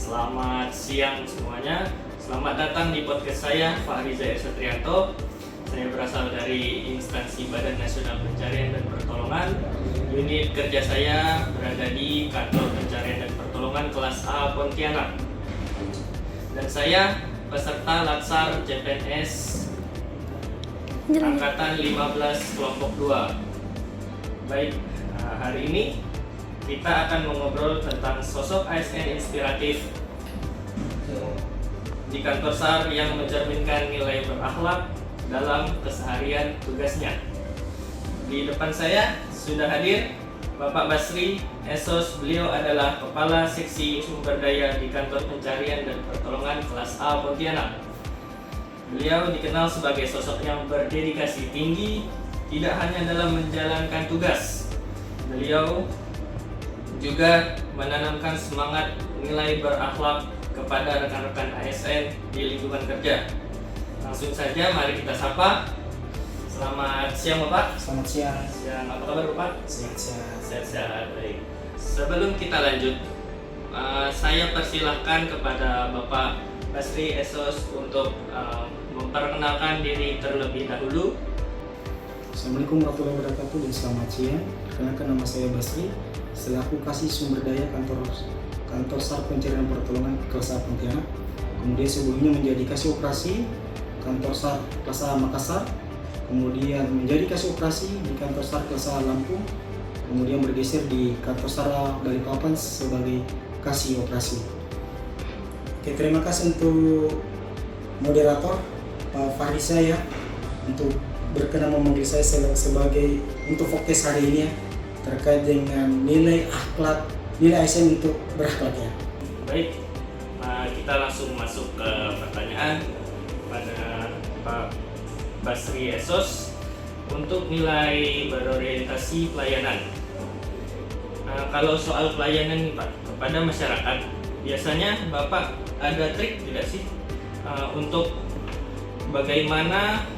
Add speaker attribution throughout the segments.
Speaker 1: Selamat siang semuanya. Selamat datang di podcast saya, Fahriza Esatrianto. Saya berasal dari instansi Badan Nasional Pencarian dan Pertolongan. Unit kerja saya berada di Kantor Pencarian dan Pertolongan kelas A Pontianak. Dan saya peserta Latsar CPNS Angkatan 15 Kelompok 2. Baik, hari ini kita akan mengobrol tentang sosok ASN inspiratif di kantor SAR yang mencerminkan nilai berakhlak dalam keseharian tugasnya. Di depan saya sudah hadir Bapak Basri Esos. Beliau adalah Kepala Seksi Sumber Daya di Kantor Pencarian dan Pertolongan kelas A Pontianak. Beliau dikenal sebagai sosok yang berdedikasi tinggi, tidak hanya dalam menjalankan tugas. Beliau juga menanamkan semangat nilai berakhlak kepada rekan-rekan ASN di lingkungan kerja. Langsung saja mari kita sapa. Selamat siang Bapak.
Speaker 2: Selamat siang.
Speaker 1: Siang, apa kabar Bapak?
Speaker 2: Sehat-sehat.
Speaker 1: Sehat-sehat, baik. Sebelum kita lanjut, saya persilahkan kepada Bapak Basri Esos untuk memperkenalkan diri terlebih dahulu.
Speaker 2: Assalamualaikum warahmatullahi wabarakatuh dan selamat siang. Kenalkan, nama saya Basri, selaku Kasih Sumber Daya Kantor SAR Pencarian dan Pertolongan kelas A Pontianak. Kemudian sebelumnya menjadi Kasih Operasi Kantor SAR kelas A Makassar. Kemudian menjadi Kasih Operasi di Kantor SAR kelas A Lampung. Kemudian bergeser di Kantor SAR Balikpapan sebagai Kasih Operasi. Oke, terima kasih untuk moderator Pak Fahriza ya, untuk berkenan memanggil saya sebagai untuk fokus hari ini ya, terkait dengan nilai akhlak, nilai ASN untuk berakhlak ya.
Speaker 1: Baik, kita langsung masuk ke pertanyaan pada Pak Basri Esos untuk nilai berorientasi pelayanan. Kalau soal pelayanan nih Pak, kepada masyarakat, biasanya Bapak ada trik tidak sih untuk bagaimana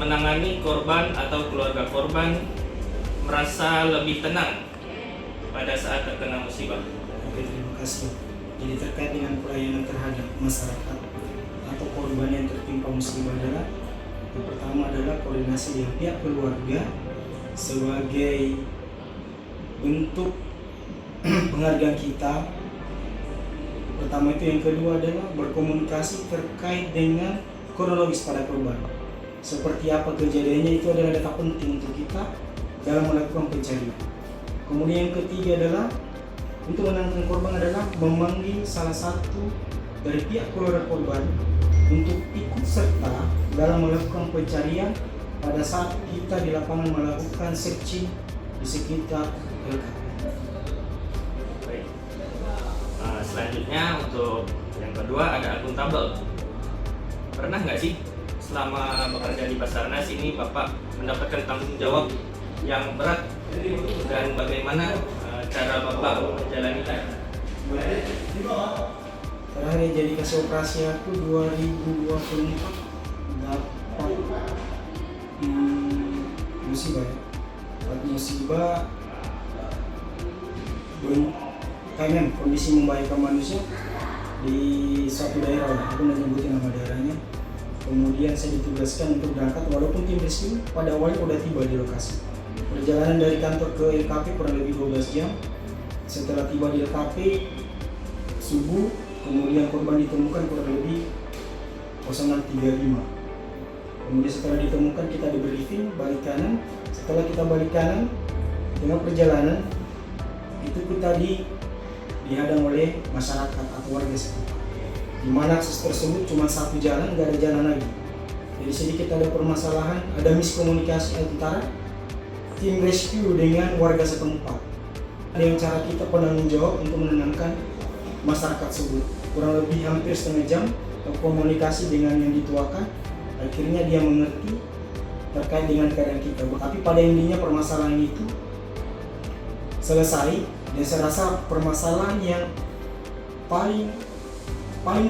Speaker 1: menangani korban atau keluarga korban merasa lebih tenang pada saat terkena musibah?
Speaker 2: Oke, terima kasih. Jadi terkait dengan pelayanan terhadap masyarakat atau korban yang tertimpa musibah adalah yang pertama adalah koordinasi dengan pihak keluarga sebagai bentuk penghargaan kita. Pertama itu, yang kedua adalah berkomunikasi terkait dengan kronologis pada korban. Seperti apa kejadiannya, itu adalah data penting untuk kita dalam melakukan pencarian. Kemudian yang ketiga adalah untuk menenangkan korban adalah memanggil salah satu dari pihak keluarga korban untuk ikut serta dalam melakukan pencarian pada saat kita di lapangan melakukan searching di sekitar LKP.
Speaker 1: Baik. Selanjutnya untuk yang kedua ada akuntabel. Pernah nggak sih selama bekerja di Basarnas ini Bapak mendapatkan tanggung jawab yang berat, dan bagaimana cara Bapak menjalaninya?
Speaker 2: Terakhir jadi Kasih Operasi aku 2024 dapat musibah ya. Musibah pengen kondisi membahayakan manusia di suatu daerah ya. Aku nggak nyebutin nama daerahnya. Kemudian saya ditugaskan untuk berangkat, walaupun tim rescue pada awalnya udah tiba di lokasi. Perjalanan dari kantor ke LKP kurang lebih 12 jam. Setelah tiba di LKP subuh, kemudian korban ditemukan kurang lebih 06.35. Kemudian setelah ditemukan kita di briefing balik kanan. Setelah kita balik kanan, dengan perjalanan itu kita dihadang oleh masyarakat atau warga sekitar, di mana akses tersebut cuma satu jalan, nggak ada jalan lagi. Jadi sedikit ada permasalahan, ada miskomunikasi antara tim rescue dengan warga setempat. Dengan cara kita penanggung jawab untuk menenangkan masyarakat tersebut, kurang lebih hampir setengah jam komunikasi dengan yang dituakan. Akhirnya dia mengerti terkait dengan keadaan kita. Tapi pada intinya permasalahan itu selesai, dan saya rasa permasalahan yang paling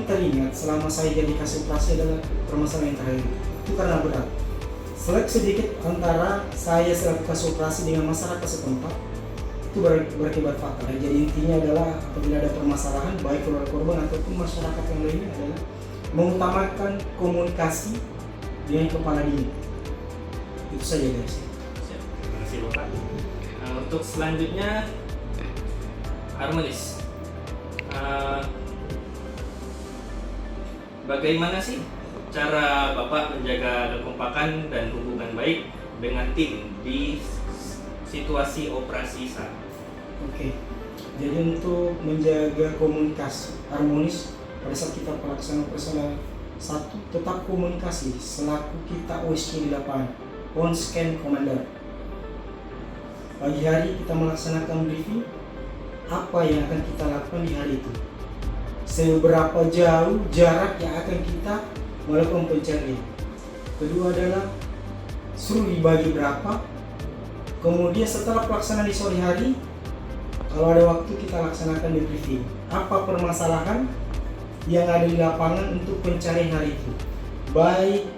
Speaker 2: teringat selama saya jadi Kasih Operasi adalah permasalahan yang terakhir. Itu karena berat. Selek sedikit antara saya selaku Kasih Operasi dengan masyarakat setempat, itu itu berakibat fatal. Jadi intinya adalah apabila ada permasalahan baik keluarga korban ataupun masyarakat yang lainnya adalah mengutamakan komunikasi dengan kepala dinas. Itu saja guys.
Speaker 1: Siap. Terima kasih Bapak. Untuk selanjutnya harmonis. Bagaimana sih cara Bapak menjaga kekompakan dan hubungan baik dengan tim di situasi operasi SAR?
Speaker 2: Oke. Jadi untuk menjaga komunikasi harmonis pada saat kita pelaksanaan personal satu, tetap komunikasi selaku kita OSC di lapangan, on scan commander. Pagi hari kita melaksanakan briefing apa yang akan kita lakukan di hari itu, seberapa jauh jarak yang akan kita melakukan pencarian. Kedua adalah suruh dibagi berapa. Kemudian setelah pelaksanaan di sore hari, kalau ada waktu kita laksanakan di briefing apa permasalahan yang ada di lapangan untuk pencarian hari itu, baik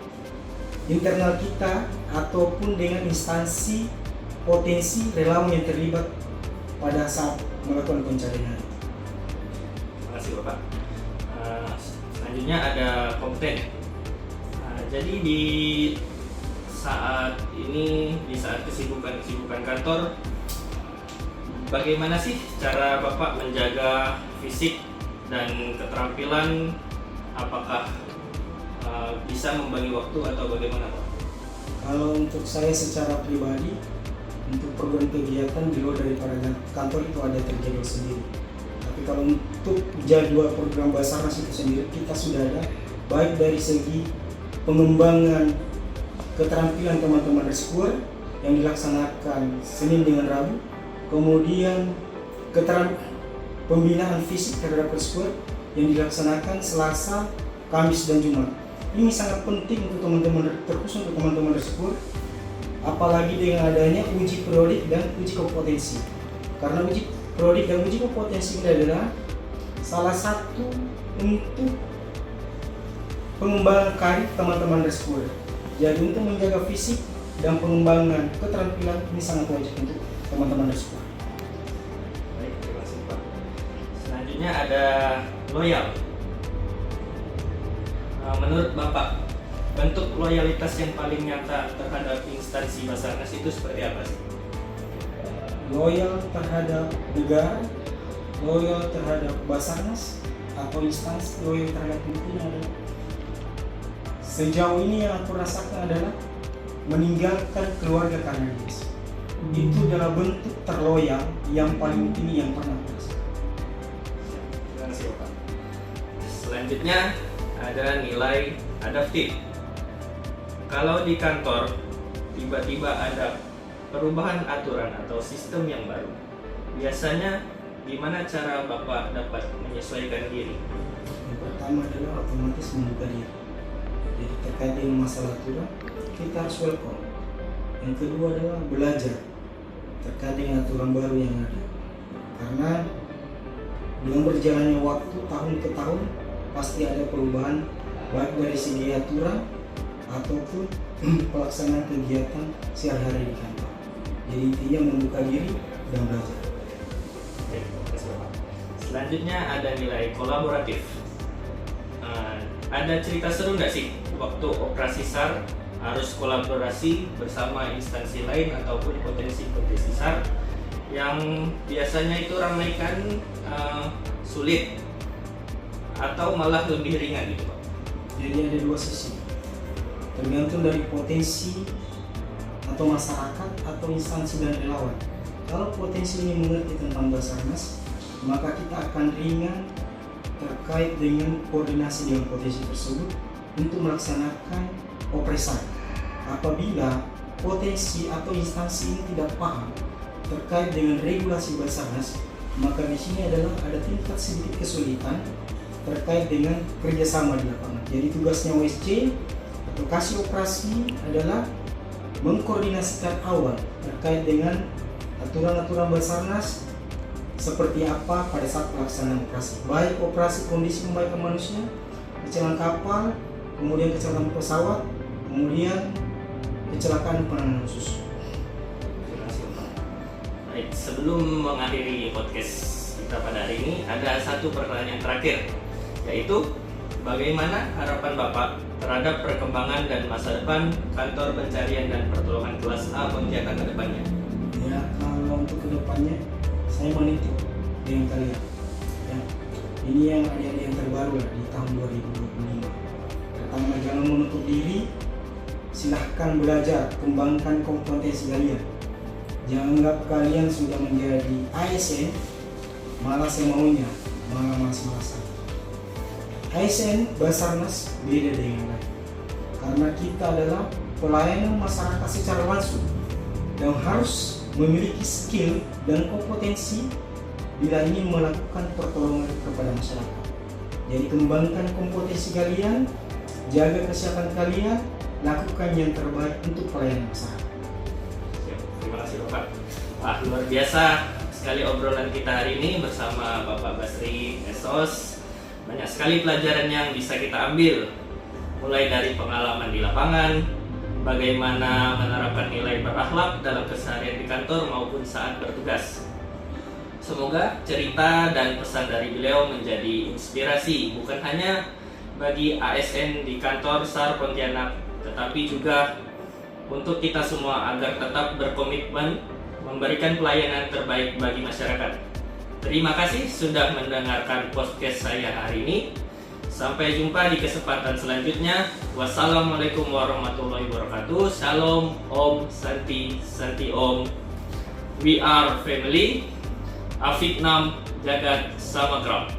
Speaker 2: internal kita ataupun dengan instansi potensi relawan yang terlibat pada saat melakukan pencarian hari.
Speaker 1: Terima kasih Bapak. Selanjutnya ada komplain. Jadi di saat ini, di saat kesibukan kantor, bagaimana sih cara Bapak menjaga fisik dan keterampilan? Apakah bisa membagi waktu atau bagaimana Pak?
Speaker 2: Kalau untuk saya secara pribadi, untuk program kegiatan di luar daripada kantor itu ada terjadwal sendiri. Tapi kalau untuk jadwal program Basarnas itu sendiri kita sudah ada, baik dari segi pengembangan keterampilan teman-teman rescuer yang dilaksanakan Senin dengan Rabu, kemudian pembinaan fisik terhadap rescuer yang dilaksanakan Selasa, Kamis dan Jumat. Ini sangat penting untuk teman-teman, terkhusus untuk teman-teman rescuer, apalagi dengan adanya uji periodik dan uji kompetensi. Karena uji periodik dan uji kompetensi ini adalah salah satu untuk pengembangan karir teman-teman rescuer. Jadi untuk menjaga fisik dan pengembangan keterampilan ini sangat wajib untuk teman-teman rescuer.
Speaker 1: Baik, terima kasih Pak. Selanjutnya ada loyal. Menurut Bapak, bentuk loyalitas yang paling nyata terhadap instansi Basarnas itu seperti apa sih?
Speaker 2: Loyal terhadap negara, loyal terhadap Basarnas, atau instansi loyal terhadap pimpinan adalah sejauh ini yang aku rasakan adalah meninggalkan keluarga karena dia. Itu adalah bentuk terloyal yang paling tinggi yang pernah aku rasakan.
Speaker 1: Terima kasih Bapak. Selanjutnya ada nilai adaptif. Kalau di kantor tiba-tiba ada perubahan aturan atau sistem yang baru, biasanya gimana cara Bapak dapat menyesuaikan diri?
Speaker 2: Yang pertama adalah otomatis membuka diri. Jadi terkait dengan masalah aturan, kita harus welcome. Yang kedua adalah belajar terkait dengan aturan baru yang ada. Karena dengan berjalannya waktu tahun ke tahun pasti ada perubahan baik dari segi aturan ataupun pelaksanaan kegiatan sehari-hari di kantor. Jadi intinya membuka diri dan belajar.
Speaker 1: Oke, terima kasih Bapak. Selanjutnya ada nilai kolaboratif. Ada cerita seru nggak sih waktu operasi SAR harus kolaborasi bersama instansi lain ataupun potensi SAR yang biasanya itu ramaikan sulit atau malah lebih ringan gitu Pak?
Speaker 2: Jadi ada dua sisi, tergantung dari potensi atau masyarakat atau instansi dan relawan. Kalau potensi ini mengerti tentang Basarnas, maka kita akan ringan terkait dengan koordinasi dengan potensi tersebut untuk melaksanakan operasi. Apabila potensi atau instansi ini tidak paham terkait dengan regulasi Basarnas, maka di sini adalah ada tingkat sedikit kesulitan terkait dengan kerjasama di lapangan. Jadi tugasnya OSC atau kasih operasi adalah mengkoordinasikan awal terkait dengan aturan-aturan Basarnas seperti apa pada saat pelaksanaan operasi, baik operasi kondisi membahayakan manusia, kecelakaan kapal, kemudian kecelakaan pesawat, kemudian kecelakaan penanganan khusus.
Speaker 1: Terima kasih Pak. Baik, sebelum mengakhiri podcast kita pada hari ini, ada satu pertanyaan terakhir, yaitu bagaimana harapan Bapak terhadap perkembangan dan masa depan Kantor Pencarian dan Pertolongan Kelas A Pontianak ke depannya?
Speaker 2: Ya, kalau untuk kedepannya saya menitip dengan kalian. Ya, ini yang adik-adik yang terbaru lah di tahun 2025. Pertama, jangan menutup diri, silahkan belajar, kembangkan kompetensi kalian. Jangan anggap kalian sudah menjadi ASN malah semaunya, malah malas-malasan. ASN Basarnas beda dengan lain, karena kita adalah pelayanan masyarakat secara langsung dan harus memiliki skill dan kompetensi bila ingin melakukan pertolongan kepada masyarakat. Jadi kembangkan kompetensi kalian, jaga kesehatan kalian, lakukan yang terbaik untuk pelayanan masyarakat.
Speaker 1: Terima kasih Bapak. Wah, luar biasa sekali obrolan kita hari ini bersama Bapak Basri Esos. Banyak sekali pelajaran yang bisa kita ambil, mulai dari pengalaman di lapangan, bagaimana menerapkan nilai berakhlak dalam keseharian di kantor maupun saat bertugas. Semoga cerita dan pesan dari beliau menjadi inspirasi bukan hanya bagi ASN di kantor SAR Pontianak, tetapi juga untuk kita semua agar tetap berkomitmen memberikan pelayanan terbaik bagi masyarakat. Terima kasih sudah mendengarkan podcast saya hari ini. Sampai jumpa di kesempatan selanjutnya. Wassalamualaikum warahmatullahi wabarakatuh. Shalom, Om, Santi, Santi Om. We are family. Afiknam Jagat Samagram.